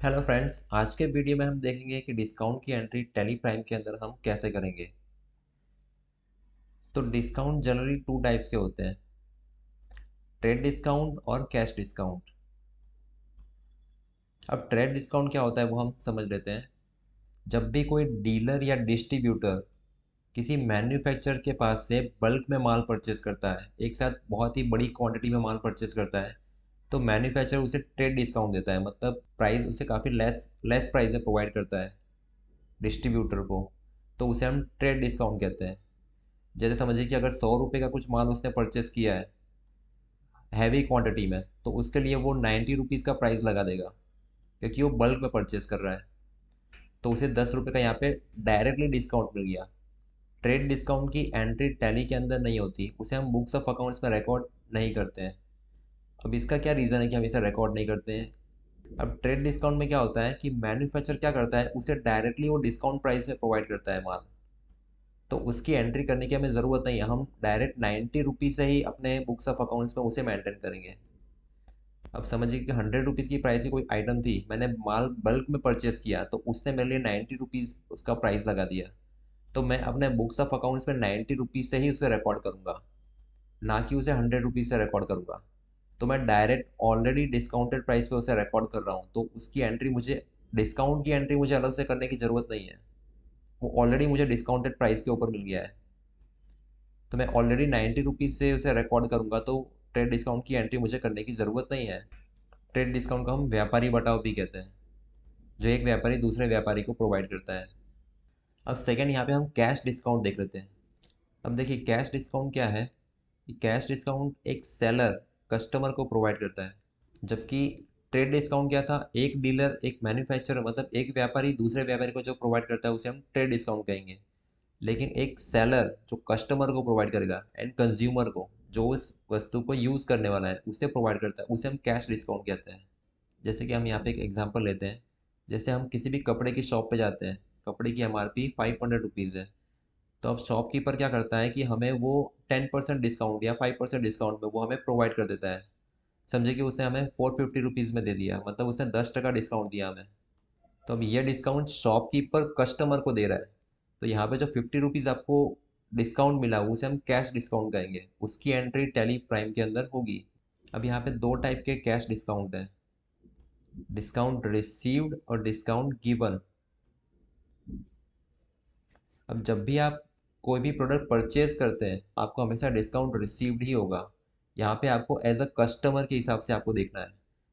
Hello friends, आज के video में हम देखेंगे कि डिस्काउंट की एंट्री टैली प्राइम के अंदर हम कैसे करेंगे। तो डिस्काउंट जनरली टू टाइप्स के होते हैं, ट्रेड डिस्काउंट और कैश डिस्काउंट। अब ट्रेड डिस्काउंट क्या होता है वो हम समझ लेते हैं। जब भी कोई डीलर या डिस्ट्रीब्यूटर किसी मैन्युफैक्चरर के पास से बल्क में माल परचेस करता है, एक साथ बहुत ही बड़ी क्वांटिटी में माल परचेस करता है, तो मैन्युफैक्चरर उसे ट्रेड डिस्काउंट देता है, मतलब प्राइस उसे काफ़ी लेस लेस प्राइस में प्रोवाइड करता है डिस्ट्रीब्यूटर को। तो उसे हम ट्रेड डिस्काउंट कहते हैं। जैसे समझिए कि अगर 100 रुपये का कुछ माल उसने परचेस किया है हैवी क्वांटिटी में, तो उसके लिए वो 90 रुपीज़ का प्राइस लगा देगा, क्योंकि वो बल्क में परचेस कर रहा है। तो उसे 10 रुपये का यहाँ पे डायरेक्टली डिस्काउंट मिल गया। ट्रेड डिस्काउंट की एंट्री टैली के अंदर नहीं होती, उसे हम बुक्स ऑफ अकाउंट्स में रिकॉर्ड नहीं करते हैं। अब इसका क्या रीज़न है कि हम इसे रिकॉर्ड नहीं करते हैं। अब ट्रेड डिस्काउंट में क्या होता है कि मैन्युफैक्चर क्या करता है, उसे डायरेक्टली वो डिस्काउंट प्राइस में प्रोवाइड करता है माल, तो उसकी एंट्री करने की हमें ज़रूरत नहीं है। हम डायरेक्ट 90 रुपीज़ से ही अपने बुक्स ऑफ अकाउंट्स में उसे मेंटेन करेंगे। अब समझिए कि 100 रुपीज़ की प्राइस की कोई आइटम थी, मैंने माल बल्क में परचेस किया, तो उसने मेरे लिए 90 रुपीज़ उसका प्राइस लगा दिया। तो मैं अपने बुक्स ऑफ अकाउंट्स में 90 रुपीज़ से ही उसे रिकॉर्ड करूँगा, ना कि उसे 100 रुपीज़ से रिकॉर्ड करूँगा। तो मैं डायरेक्ट ऑलरेडी डिस्काउंटेड प्राइस पे उसे रिकॉर्ड कर रहा हूँ, तो उसकी एंट्री मुझे डिस्काउंट की एंट्री मुझे अलग से करने की ज़रूरत नहीं है। वो ऑलरेडी मुझे डिस्काउंटेड प्राइस के ऊपर मिल गया है, तो मैं ऑलरेडी 90 रुपीज़ से उसे रिकॉर्ड करूँगा, तो ट्रेड डिस्काउंट की एंट्री मुझे करने की ज़रूरत नहीं है। ट्रेड डिस्काउंट को हम व्यापारी बटाव भी कहते हैं, जो एक व्यापारी दूसरे व्यापारी को प्रोवाइड करता है। अब सेकंड यहाँ पे हम कैश डिस्काउंट देख लेते हैं। अब देखिए कैश डिस्काउंट क्या है कि कैश डिस्काउंट एक सेलर कस्टमर को प्रोवाइड करता है, जबकि ट्रेड डिस्काउंट क्या था, एक डीलर एक मैन्युफैक्चरर मतलब एक व्यापारी दूसरे व्यापारी को जो प्रोवाइड करता है उसे हम ट्रेड डिस्काउंट कहेंगे। लेकिन एक सेलर जो कस्टमर को प्रोवाइड करेगा एंड कंज्यूमर को, जो उस वस्तु को यूज़ करने वाला है उसे प्रोवाइड करता है, उसे हम कैश डिस्काउंट कहते हैं। जैसे कि हम यहाँ पे एक एग्जांपल लेते हैं। जैसे हम किसी भी कपड़े की शॉप पे जाते हैं, कपड़े की एमआरपी 500 रुपीज़ है, तो अब शॉपकीपर क्या करता है कि हमें वो 10% डिस्काउंट या 5% डिस्काउंट में वो हमें प्रोवाइड कर देता है। समझे कि उसने हमें 450 रुपीज़ में दे दिया, मतलब उसने 10% डिस्काउंट दिया हमें। तो अब ये डिस्काउंट शॉपकीपर कस्टमर को दे रहा है, तो यहाँ पे जो 50 रुपीज़ आपको डिस्काउंट मिला उसे हम कैश डिस्काउंट कहेंगे, उसकी एंट्री टैली प्राइम के अंदर होगी। अब यहाँ पे दो टाइप के कैश डिस्काउंट हैं, डिस्काउंट रिसीव्ड और डिस्काउंट गिवन। अब जब भी आप कोई भी प्रोडक्ट परचेज करते हैं, आपको हमेशा डिस्काउंट रिसीव्ड ही होगा। यहाँ पे आपको एज अ कस्टमर के हिसाब से आपको देखना है।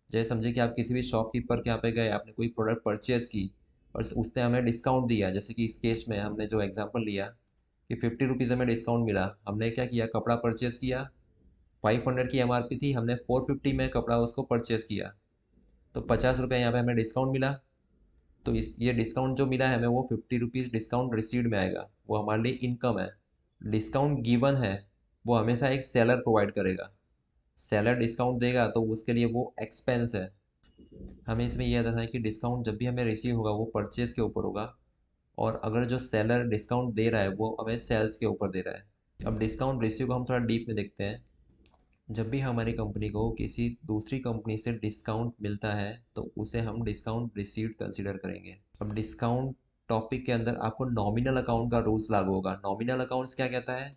जैसे समझिए कि आप किसी भी शॉपकीपर के यहाँ पे गए, आपने कोई प्रोडक्ट परचेज की और उसने हमें डिस्काउंट दिया, जैसे कि इस केस में हमने जो एग्जांपल लिया कि 50 रुपीज़ हमें डिस्काउंट मिला। हमने क्या किया, कपड़ा परचेज किया, 500 की एमआरपी थी, हमने 450 में कपड़ा उसको परचेज किया, तो 50 रुपये यहाँ पे हमें डिस्काउंट मिला। तो इस ये डिस्काउंट जो मिला है हमें, वो 50 रुपीज़ डिस्काउंट रिसीव्ड में आएगा, वो हमारे लिए इनकम है। डिस्काउंट गिवन है, वो हमेशा एक सेलर प्रोवाइड करेगा। सेलर डिस्काउंट देगा तो उसके लिए वो एक्सपेंस है। हमें इसमें यह रखना है कि डिस्काउंट जब भी हमें रिसीव होगा वो परचेज के ऊपर होगा, और अगर जो सेलर डिस्काउंट दे रहा है वो हमें सेल्स के ऊपर दे रहा है। अब डिस्काउंट रिसीव को हम थोड़ा डीप में देखते हैं। जब भी हमारी कंपनी को किसी दूसरी कंपनी से डिस्काउंट मिलता है, तो उसे हम डिस्काउंट रिसीव्ड कंसीडर करेंगे। अब डिस्काउंट टॉपिक के अंदर आपको नॉमिनल अकाउंट का रूल्स लागू होगा। नॉमिनल अकाउंट्स क्या कहता है,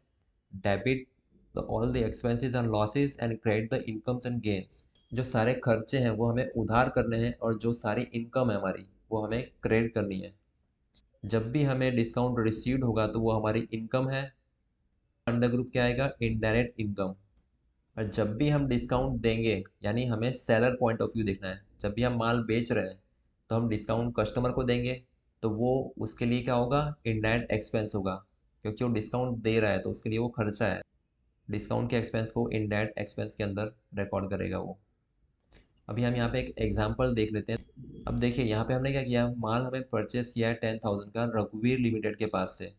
debit the all the expenses and losses and credit the incomes and gains. जो सारे खर्चे हैं वो हमें उधार करने हैं, और जो सारी इनकम है हमारी वो हमें क्रेडिट करनी है। जब भी हमें डिस्काउंट रिसीव्ड होगा तो वो हमारी इनकम है। अंडर ग्रुप क्या आएगा, इनडायरेक्ट इनकम। और जब भी हम डिस्काउंट देंगे, यानी हमें सेलर पॉइंट ऑफ व्यू देखना है, जब भी हम माल बेच रहे हैं तो हम डिस्काउंट कस्टमर को देंगे, तो वो उसके लिए क्या होगा, इनडायरेक्ट एक्सपेंस होगा, क्योंकि वो डिस्काउंट दे रहा है तो उसके लिए वो खर्चा है। डिस्काउंट के एक्सपेंस को इनडायरेक्ट एक्सपेंस के अंदर रिकॉर्ड करेगा वो। अभी हम यहाँ पे एक एग्जाम्पल देख लेते हैं। अब देखिए यहाँ पे हमने क्या किया, माल हमें परचेस किया है 10,000 का रघुवीर लिमिटेड के पास से,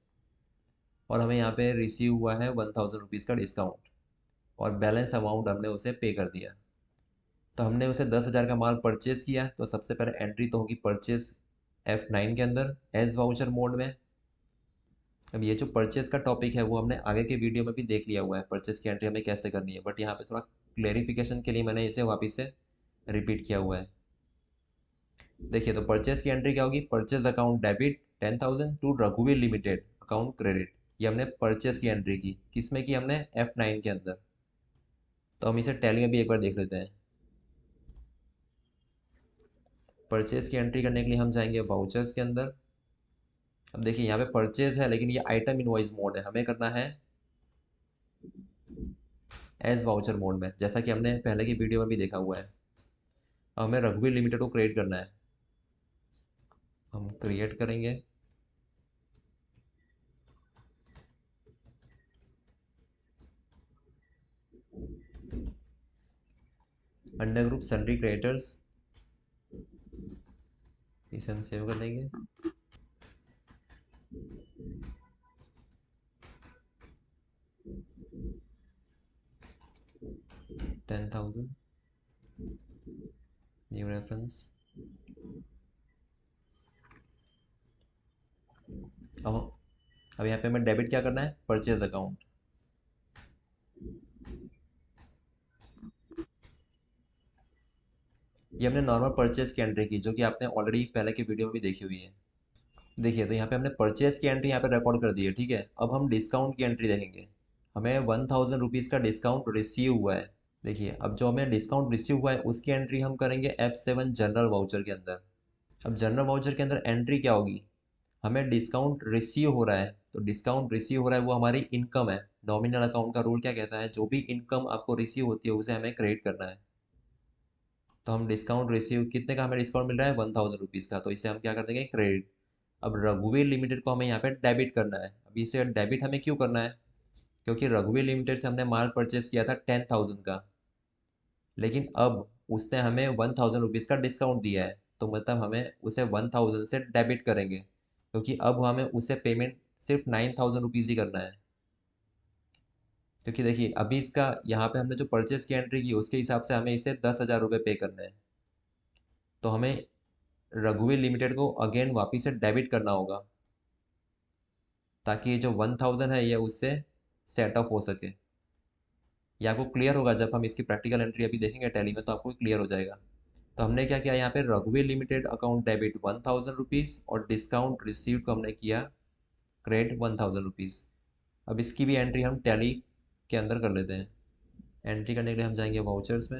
और हमें यहाँ पे रिसीव हुआ है 1,000 रुपीज़ का डिस्काउंट, और बैलेंस अमाउंट हमने उसे पे कर दिया। तो हमने उसे 10,000 का माल परचेज किया, तो सबसे पहले एंट्री तो होगी परचेज F9 के अंदर एज वाउचर मोड में। अब ये जो परचेज का टॉपिक है वो हमने आगे के वीडियो में भी देख लिया हुआ है, परचेज की एंट्री हमें कैसे करनी है, बट यहाँ पे थोड़ा क्लेरिफिकेशन के लिए मैंने इसे वापस से रिपीट किया हुआ है। देखिए तो परचेस की एंट्री क्या होगी, परचेस अकाउंट डेबिट 10,000 टू रघुवीर लिमिटेड अकाउंट क्रेडिट। ये हमने परचेस की एंट्री की, किसमें की हमने F9 के अंदर। तो हम इसे टैली में भी एक बार देख लेते हैं। परचेस की एंट्री करने के लिए हम जाएंगे वाउचर्स के अंदर। अब देखिए यहाँ पे परचेज है लेकिन ये आइटम इनवॉइस मोड है, हमें करना है एज वाउचर मोड में, जैसा कि हमने पहले की वीडियो में भी देखा हुआ है। अब हमें रघुवीर लिमिटेड को क्रिएट करना है, हम क्रिएट करेंगे। अंडर ग्रुप सन्ड्री क्रिएटर्स, इसे हम सेव कर लेंगे। $10,000 न्यू रेफरेंस। अब यहाँ पे हमें डेबिट क्या करना है, परचेज अकाउंट। ये हमने नॉर्मल परचेज की एंट्री की, जो कि आपने ऑलरेडी पहले की वीडियो में भी देखी हुई है। देखिए तो यहाँ पे हमने परचेज की एंट्री यहाँ पे रिकॉर्ड कर दी है, ठीक है। अब हम डिस्काउंट की एंट्री देखेंगे। हमें 1,000 रुपीज़ का डिस्काउंट रिसीव हुआ है। देखिए अब जो हमें डिस्काउंट रिसीव हुआ है उसकी एंट्री हम करेंगे F7 जनरल वाउचर के अंदर। अब जनरल वाउचर के अंदर एंट्री क्या होगी, हमें डिस्काउंट रिसीव हो रहा है, तो डिस्काउंट रिसीव हो रहा है वो हमारी इनकम है। नॉमिनल अकाउंट का रूल क्या कहता है, जो भी इनकम आपको रिसीव होती है उसे हमें क्रेडिट करना है। तो हम डिस्काउंट रिसीव, कितने का हमें डिस्काउंट मिल रहा है, 1,000 रुपीज़ का, तो इसे हम क्या कर देंगे, क्रेडिट। अब रघुवीर लिमिटेड को हमें यहाँ पे डेबिट करना है। अब इसे डेबिट हमें क्यों करना है, क्योंकि रघुवीर लिमिटेड से हमने माल परचेस किया था 10,000 का, लेकिन अब उसने हमें 1,000 रुपीज़ का डिस्काउंट दिया है, तो मतलब हमें उसे 1,000 से डेबिट करेंगे, क्योंकि अब हमें उसे पेमेंट सिर्फ 9,000 रुपीज़ ही करना है। क्योंकि देखिए अभी इसका यहाँ पे हमने जो परचेस की एंट्री की उसके हिसाब से हमें इसे 10,000 रुपये पे करने हैं। तो हमें रघुवीर लिमिटेड को अगेन वापिस से डेबिट करना होगा, ताकि ये जो 1,000 है ये उससे सेट ऑफ हो सके। ये आपको क्लियर होगा जब हम इसकी प्रैक्टिकल एंट्री अभी देखेंगे टैली में, तो आपको क्लियर हो जाएगा। तो हमने क्या किया यहाँ पे, रघुवीर लिमिटेड अकाउंट डेबिट 1,000 रुपीज़ और डिस्काउंट रिसीव को हमने किया क्रेडिट 1,000 रुपीज़। अब इसकी भी एंट्री हम टैली के अंदर कर लेते हैं। एंट्री करने के लिए हम जाएंगे वाउचर्स में।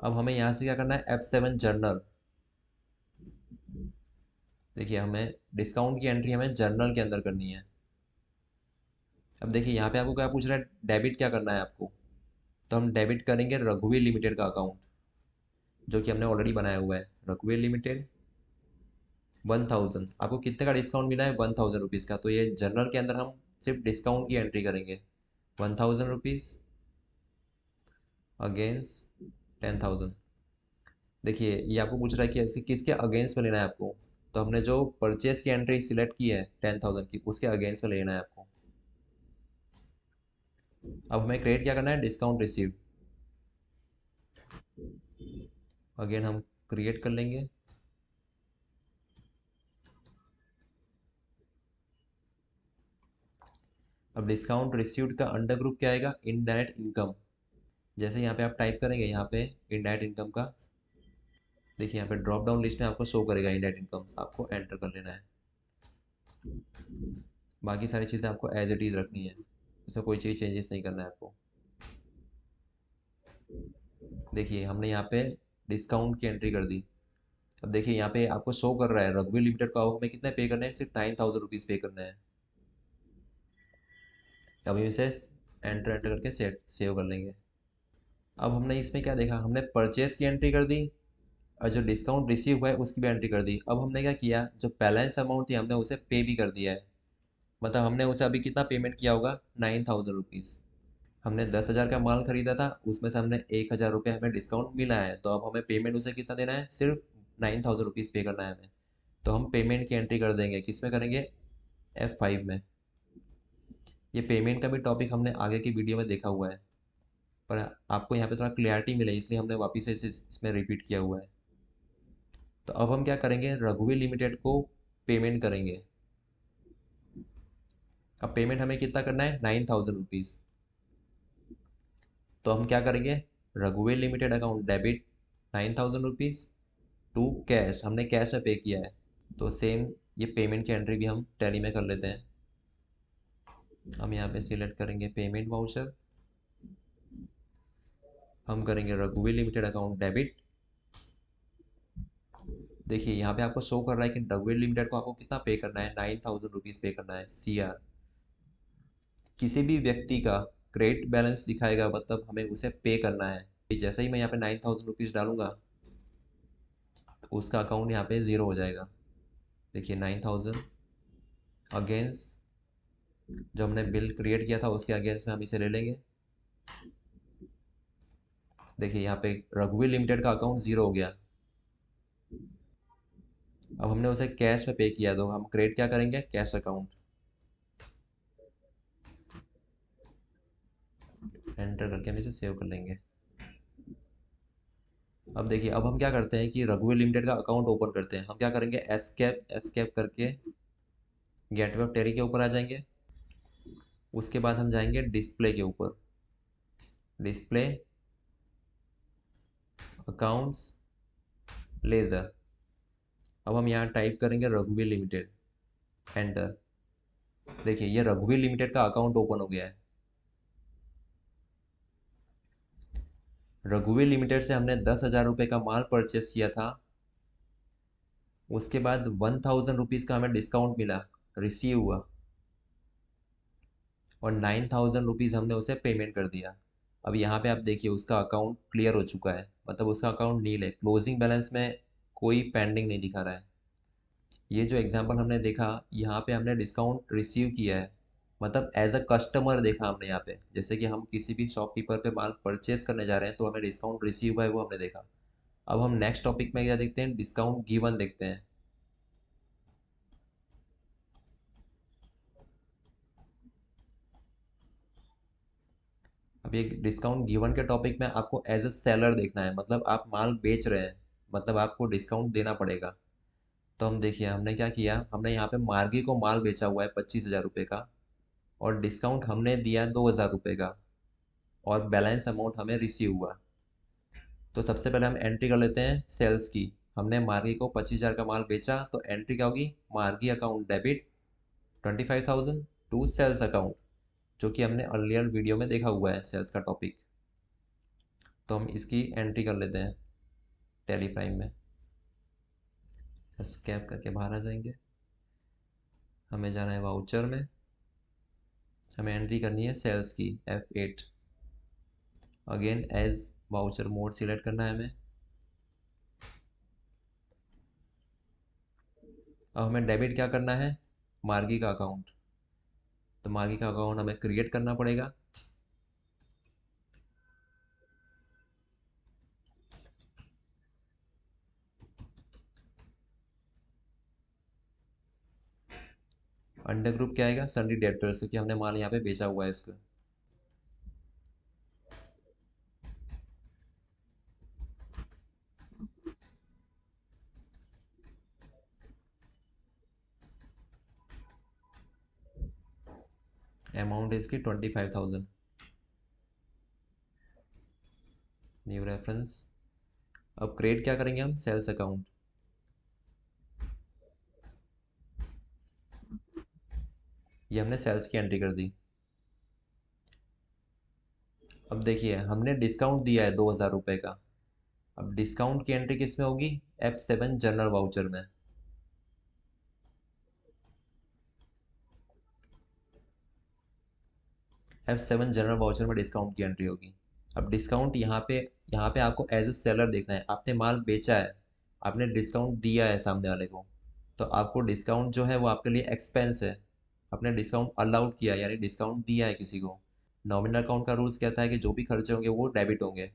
अब हमें यहाँ से क्या करना है, F7 जर्नल। देखिए हमें डिस्काउंट की एंट्री हमें जर्नल के अंदर करनी है। अब देखिए यहाँ पे आपको क्या पूछ रहा है, डेबिट क्या करना है आपको, तो हम डेबिट करेंगे रघुवीर लिमिटेड का अकाउंट, जो कि हमने ऑलरेडी बनाया हुआ है। रघुवीर लिमिटेड 1,000, आपको कितने का डिस्काउंट मिला है, 1,000 रुपीज़ का, तो ये जनरल के अंदर हम सिर्फ डिस्काउंट की एंट्री करेंगे। 1,000 रुपीज़ अगेंस्ट 10,000। देखिए ये आपको पूछ रहा है कि ऐसे किसके अगेंस्ट में लेना है आपको, तो हमने जो परचेज की एंट्री सिलेक्ट की है 10,000 की, उसके अगेंस्ट में लेना है आपको। अब हमें क्रिएट क्या करना है, डिस्काउंट रिसीव। अगेन हम क्रिएट कर लेंगे। अब डिस्काउंट रिसीव्ड का अंडर ग्रुप क्या आएगा, इनडायरेक्ट इनकम। जैसे यहाँ पे आप टाइप करेंगे यहाँ पे इनडायरेक्ट इनकम का, देखिए यहाँ पे ड्रॉप डाउन लिस्ट में आपको शो करेगा इनडायरेक्ट इनकम्स, आपको एंटर कर लेना है। बाकी सारी चीज़ें आपको एज इट इज़ रखनी है, उसमें कोई चीज़ चेंजेस नहीं करना है आपको। देखिए हमने यहाँ पे डिस्काउंट की एंट्री कर दी। अब देखिए यहाँ पे आपको शो कर रहा है रघुवीर लिमिटेड को अब हमें कितने पे करने हैं, सिर्फ 9,000 रुपीज़ पे करने हैं। अभी इसे एंटर एंटर करके सेव कर लेंगे। अब हमने इसमें क्या देखा, हमने परचेज की एंट्री कर दी और जो डिस्काउंट रिसीव हुआ है उसकी भी एंट्री कर दी। अब हमने क्या किया, जो बैलेंस अमाउंट थी हमने उसे पे भी कर दिया है। मतलब हमने उसे अभी कितना पेमेंट किया होगा, 9,000 रुपीज़। हमने 10,000 का माल खरीदा था, उसमें से हमने 1,000 रुपये हमें डिस्काउंट मिला है, तो अब हमें पेमेंट उसे कितना देना है, सिर्फ 9,000 रुपीज़ पे करना है हमें। तो हम पेमेंट की एंट्री कर देंगे, किस में करेंगे, F5 में। ये पेमेंट का भी टॉपिक हमने आगे की वीडियो में देखा हुआ है, पर आपको यहाँ पे थोड़ा क्लियरिटी मिले इसलिए हमने वापस से इसे इसमें रिपीट किया हुआ है। तो अब हम क्या करेंगे, रघुवीर लिमिटेड को पेमेंट करेंगे। अब पेमेंट हमें कितना करना है, 9,000 रुपीज़। तो हम क्या करेंगे, रघुवीर limited account debit 9,000 rupees to cash, हमने कैश में पे किया है। तो सेम ये पेमेंट की एंट्री भी हम टैली में कर लेते हैं। हम यहाँ पे सिलेक्ट करेंगे पेमेंट वाउचर, हम करेंगे रघुवीर लिमिटेड अकाउंट डेबिट। देखिए यहाँ पे आपको शो कर रहा है कि रघुवीर लिमिटेड को आपको कितना पे करना है, 9,000 रुपीज़ पे करना है, CR। किसी भी व्यक्ति का क्रेडिट बैलेंस दिखाएगा मतलब हमें उसे पे करना है। जैसे ही मैं यहाँ पे 9,000 रुपीज़ डालूंगा तो उसका अकाउंट यहाँ पे 0 हो जाएगा। देखिए 9,000 अगेंस्ट जो हमने बिल क्रिएट किया था उसके अगेंस्ट में हम इसे ले लेंगे। देखिए यहाँ पे रघुवीर लिमिटेड का अकाउंट 0 हो गया। अब हमने उसे कैश में पे किया तो हम क्रिएट क्या करेंगे, कैश अकाउंट, एंटर करके हम इसे सेव कर लेंगे। अब देखिए अब हम क्या करते हैं कि रघुवीर लिमिटेड का अकाउंट ओपन करते हैं। हम क्या करेंगे, एस्केप एस्केप करके गेटवे ऑफ टैली के ऊपर आ जाएंगे। उसके बाद हम जाएंगे डिस्प्ले के ऊपर, डिस्प्ले अकाउंट्स लेजर। अब हम यहाँ टाइप करेंगे रघुवीर लिमिटेड, एंटर। देखिए ये रघुवीर लिमिटेड का अकाउंट ओपन हो गया है। रघुवीर लिमिटेड से हमने 10,000 रुपये का माल परचेस किया था। उसके बाद 1,000 रुपीज़ का हमें डिस्काउंट मिला, रिसीव हुआ, और 9,000 रुपीज़ हमने उसे पेमेंट कर दिया। अब यहाँ पे आप देखिए उसका अकाउंट क्लियर हो चुका है, मतलब उसका अकाउंट नील है, क्लोजिंग बैलेंस में कोई पेंडिंग नहीं दिखा रहा है। ये जो एग्जांपल हमने देखा, यहाँ पे हमने डिस्काउंट रिसीव किया है, मतलब एज अ कस्टमर देखा हमने यहाँ पे। जैसे कि हम किसी भी शॉपकीपर पे माल परचेस करने जा रहे हैं तो हमें डिस्काउंट रिसीव हुआ है, वो हमने देखा। अब हम नेक्स्ट टॉपिक में क्या देखते हैं, डिस्काउंट गिवन देखते हैं। अब ये डिस्काउंट गिवन के टॉपिक में आपको एज अ सेलर देखना है, मतलब आप माल बेच रहे हैं, मतलब आपको डिस्काउंट देना पड़ेगा। तो हम देखिए हमने क्या किया, हमने यहाँ पे मार्गी को माल बेचा हुआ है 25,000 रुपये का, और डिस्काउंट हमने दिया 2,000 रुपये का, और बैलेंस अमाउंट हमें रिसीव हुआ। तो सबसे पहले हम एंट्री कर लेते हैं सेल्स की। हमने मार्गी को 25,000 का माल बेचा, तो एंट्री क्या होगी, Margi account debit 25,000 to sales account, जो कि हमने अर्लियर वीडियो में देखा हुआ है सेल्स का टॉपिक। तो हम इसकी एंट्री कर लेते हैं टैली प्राइम में, एस्केप करके बाहर आ जाएंगे। हमें जाना है वाउचर में, हमें एंट्री करनी है सेल्स की F8। Again as voucher mode select करना है हमें। अब हमें डेबिट क्या करना है, मार्गी का अकाउंट। तो मार्गी का अकाउंट हमें क्रिएट करना पड़ेगा। अंडर ग्रुप क्या आएगा, सन्डी डेब्टर्स, क्योंकि हमने माल यहाँ पे बेचा हुआ है इसको। अमाउंट है इसकी 25,000। New reference. अब क्रिएट क्या करेंगे हम, सेल्स अकाउंट। ये हमने सेल्स की एंट्री कर दी। अब देखिए हमने डिस्काउंट दिया है 2,000 रुपये का। अब डिस्काउंट की एंट्री किस में होगी, F7 जनरल वाउचर में। F7 जनरल वाउचर में डिस्काउंट की एंट्री होगी। अब डिस्काउंट यहाँ पे आपको एज ए सेलर देखना है। आपने माल बेचा है, आपने डिस्काउंट दिया है सामने वाले को, तो आपको डिस्काउंट जो है वो आपके लिए एक्सपेंस है। आपने डिस्काउंट अलाउड किया, यानी डिस्काउंट दिया है किसी को। नॉमिनल अकाउंट का रूल्स कहता है कि जो भी खर्चे होंगे वो डेबिट होंगे।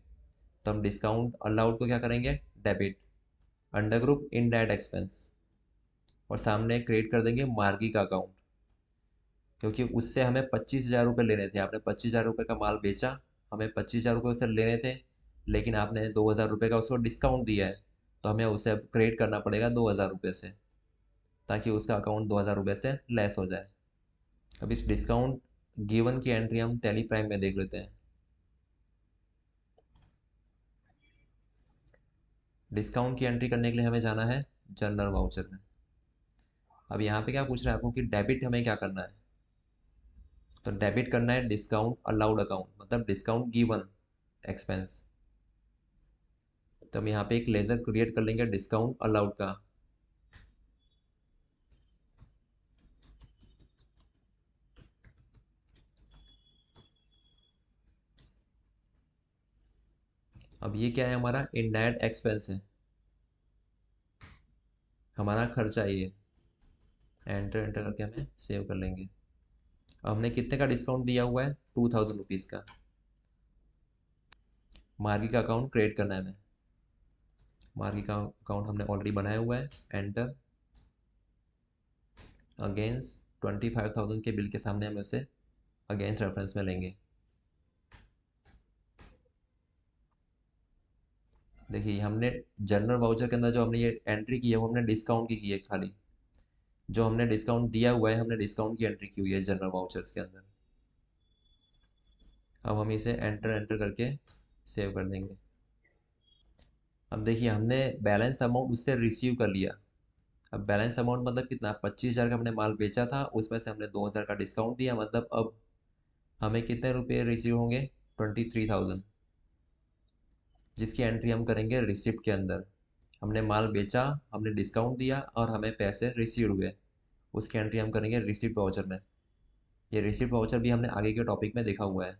तो हम डिस्काउंट अलाउड को क्या करेंगे, debit, under group indirect expense, और सामने क्रिएट कर देंगे मार्गी का अकाउंट, क्योंकि उससे हमें 25,000 रुपये लेने थे। आपने 25,000 रुपये का माल बेचा, हमें 25,000 रुपये उससे लेने थे, लेकिन आपने 2,000 रुपये का उसको डिस्काउंट दिया है, तो हमें उसे अब क्रिएट करना पड़ेगा 2,000 रुपये से, ताकि उसका अकाउंट 2,000 रुपये से लेस हो जाए। अब इस डिस्काउंट गिवन की एंट्री हम टैली प्राइम में देख लेते हैं। डिस्काउंट की एंट्री करने के लिए हमें जाना है जनरल वाउचर में। अब यहाँ पे क्या पूछ रहा है आपको कि डेबिट हमें क्या करना है, तो डेबिट करना है डिस्काउंट अलाउड अकाउंट, मतलब डिस्काउंट गिवन एक्सपेंस। तो हम यहाँ पे एक लेजर क्रिएट कर लेंगे डिस्काउंट अलाउड का। अब ये क्या है, हमारा इनडायरेक्ट एक्सपेंस है, हमारा खर्चा ये। एंटर एंटर करके हमें सेव कर लेंगे। अब हमने कितने का डिस्काउंट दिया हुआ है, 2000 रुपीज़ का। मार्गी का अकाउंट क्रिएट करना है हमें। मार्गी का अकाउंट हमने ऑलरेडी बनाया हुआ है। एंटर। अगेंस्ट 25,000 के बिल के सामने हमें उसे अगेंस्ट रेफरेंस में लेंगे। देखिए हमने जनरल वाउचर के अंदर जो हमने ये एंट्री की है वो हमने डिस्काउंट की है खाली। जो हमने डिस्काउंट दिया हुआ है हमने डिस्काउंट की एंट्री की हुई है जनरल वाउचर्स के अंदर। अब हम इसे एंटर एंटर करके सेव कर देंगे। अब देखिए हमने बैलेंस अमाउंट उससे रिसीव कर लिया। अब बैलेंस अमाउंट मतलब कितना, 25,000 का हमने माल बेचा था, उसमें से हमने 2,000 का डिस्काउंट दिया, मतलब अब हमें कितने रुपए रिसीव होंगे, 23,000, जिसकी एंट्री हम करेंगे रिसिप्ट के अंदर। हमने माल बेचा, हमने डिस्काउंट दिया और हमें पैसे रिसीव हुए, उसकी एंट्री हम करेंगे रिसिप्ट वाउचर में। ये रिसिप्ट वाउचर भी हमने आगे के टॉपिक में देखा हुआ है,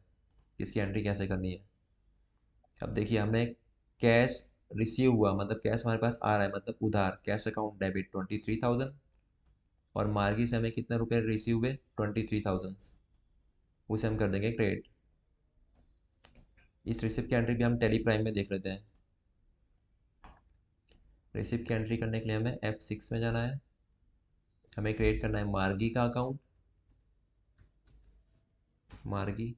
इसकी एंट्री कैसे करनी है। अब देखिए हमें कैश रिसीव हुआ, मतलब कैश हमारे पास आ रहा है, मतलब उधार, कैश अकाउंट डेबिट 23,000, और मार्गी से हमें कितने रुपए रिसीव हुए, 23,000, उसे हम कर देंगे क्रेडिट। इस रिसिप्ट की एंट्री भी हम टैली प्राइम में देख लेते हैं। रिसिप्ट की एंट्री करने के लिए हमें F6 में जाना है। हमें क्रिएट करना है मार्गी का अकाउंट। मार्गी।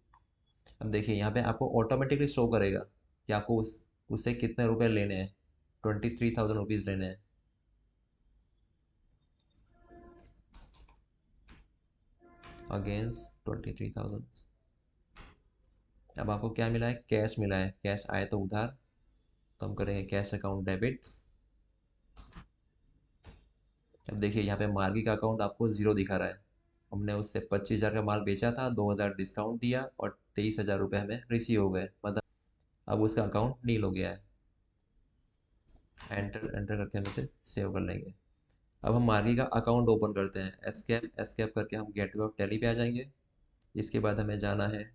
अब देखिए यहाँ पे आपको ऑटोमेटिकली शो करेगा कि आपको उससे कितने रुपए लेने हैं, 23,000 रुपीज़ लेने हैं। अगेंस्ट 23,000। अब आपको क्या मिला है, कैश मिला है, कैश आए तो उधार, तो हम करेंगे कैश अकाउंट डेबिट। अब देखिए यहाँ पे मार्गी का अकाउंट आपको ज़ीरो दिखा रहा है। हमने उससे 25,000 का माल बेचा था, 2,000 डिस्काउंट दिया और 23,000 रुपये हमें रिसीव हो गए, मतलब अब उसका अकाउंट नील हो गया है। एंटर एंटर करके हम इसे सेव कर लेंगे। अब हम मार्गी का अकाउंट ओपन करते हैं, एस्केप एस्केप करके हम गेटवे ऑफ टैली पे आ जाएंगे। इसके बाद हमें जाना है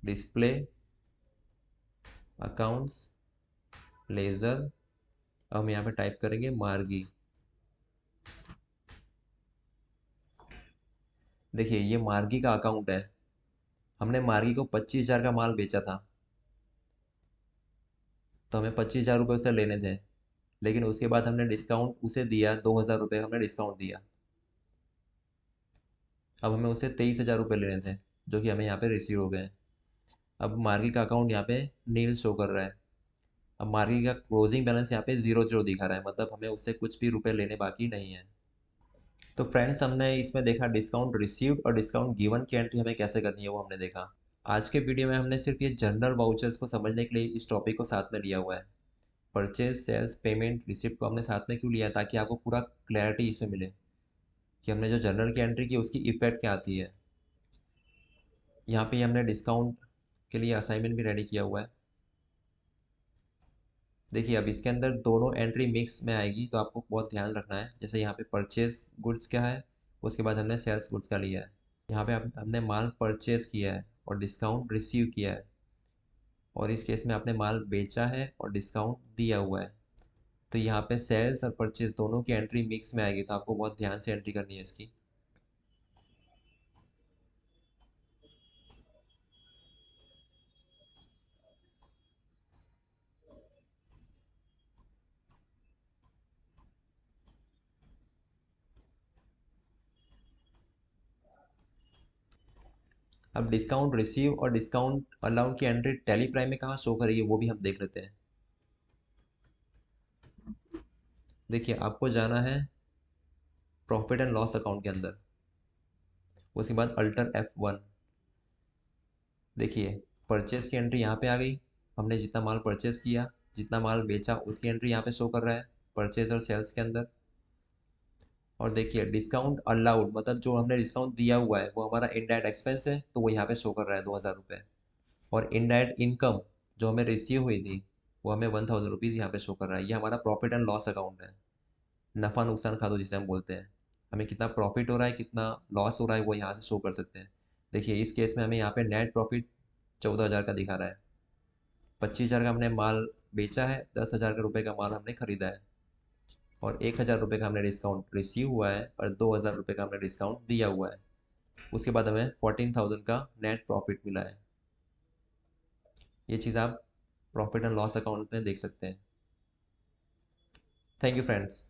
डिस्प्ले, अकाउंट्स, लेज़र। अब हम यहाँ पे टाइप करेंगे मार्गी। देखिए ये मार्गी का अकाउंट है। हमने मार्गी को 25,000 का माल बेचा था, तो हमें 25,000 रुपये उससे लेने थे, लेकिन उसके बाद हमने डिस्काउंट उसे दिया, 2,000 रुपये हमने डिस्काउंट दिया। अब हमें उसे 23,000 रुपये लेने थे, जो कि हमें यहाँ पे रिसीव हो गए। अब मार्गी का अकाउंट यहाँ पे नील शो कर रहा है। अब मार्गी का क्लोजिंग बैलेंस यहाँ पे 0 0 दिखा रहा है, मतलब हमें उससे कुछ भी रुपए लेने बाकी नहीं है। तो फ्रेंड्स हमने इसमें देखा डिस्काउंट रिसीव्ड और डिस्काउंट गिवन की एंट्री हमें कैसे करनी है वो हमने देखा। आज के वीडियो में हमने सिर्फ ये जनरल वाउचर्स को समझने के लिए इस टॉपिक को साथ में लिया हुआ है। परचेज, सेल्स, पेमेंट, रिसिप्ट को हमने साथ में क्यों लिया, ताकि आपको पूरा क्लैरिटी इसमें मिले कि हमने जो जनरल की एंट्री की उसकी इफेक्ट क्या आती है। यहाँ पे हमने डिस्काउंट के लिए असाइनमेंट भी रेडी किया हुआ है। देखिए अब इसके अंदर दोनों एंट्री मिक्स में आएगी, तो आपको बहुत ध्यान रखना है। जैसे यहाँ पे परचेज गुड्स क्या है, उसके बाद हमने सेल्स गुड्स का लिया है। यहाँ पे हमने माल परचेज किया है और डिस्काउंट रिसीव किया है, और इस केस में आपने माल बेचा है और डिस्काउंट दिया हुआ है। तो यहाँ पे सेल्स और परचेज दोनों की एंट्री मिक्स में आएगी, तो आपको बहुत ध्यान से एंट्री करनी है इसकी। अब डिस्काउंट रिसीव और डिस्काउंट अलाउड की एंट्री टैली प्राइम में कहाँ शो करेगी वो भी हम देख लेते हैं। देखिए आपको जाना है प्रॉफिट एंड लॉस अकाउंट के अंदर, उसके बाद अल्टर F1। देखिए परचेज की एंट्री यहाँ पे आ गई, हमने जितना माल परचेज किया जितना माल बेचा उसकी एंट्री यहाँ पे शो कर रहा है परचेज और सेल्स के अंदर। और देखिए डिस्काउंट अलाउड, मतलब जो हमने डिस्काउंट दिया हुआ है वो हमारा इनडायरेक्ट एक्सपेंस है, तो वो यहाँ पे शो कर रहा है 2000 रुपये। और इनडायरेक्ट इनकम जो हमें रिसीव हुई थी वो हमें 1000 रुपीज़ यहाँ पे शो कर रहा है। ये हमारा प्रॉफिट एंड लॉस अकाउंट है, नफ़ा नुकसान खाता जिसे हम बोलते हैं। हमें कितना प्रॉफिट हो रहा है कितना लॉस हो रहा है वो यहाँ से शो कर सकते हैं। देखिए इस केस में हमें यहाँ पे नेट प्रॉफिट 14,000 का दिखा रहा है। 25,000 का हमने माल बेचा है, 10,000 का रुपये का माल हमने खरीदा है, और 1,000 रुपये का हमने डिस्काउंट रिसीव हुआ है, और 2,000 रुपये का हमने डिस्काउंट दिया हुआ है। उसके बाद हमें 14,000 का नेट प्रॉफिट मिला है। ये चीज़ आप प्रॉफिट एंड लॉस अकाउंट में देख सकते हैं। Thank you friends.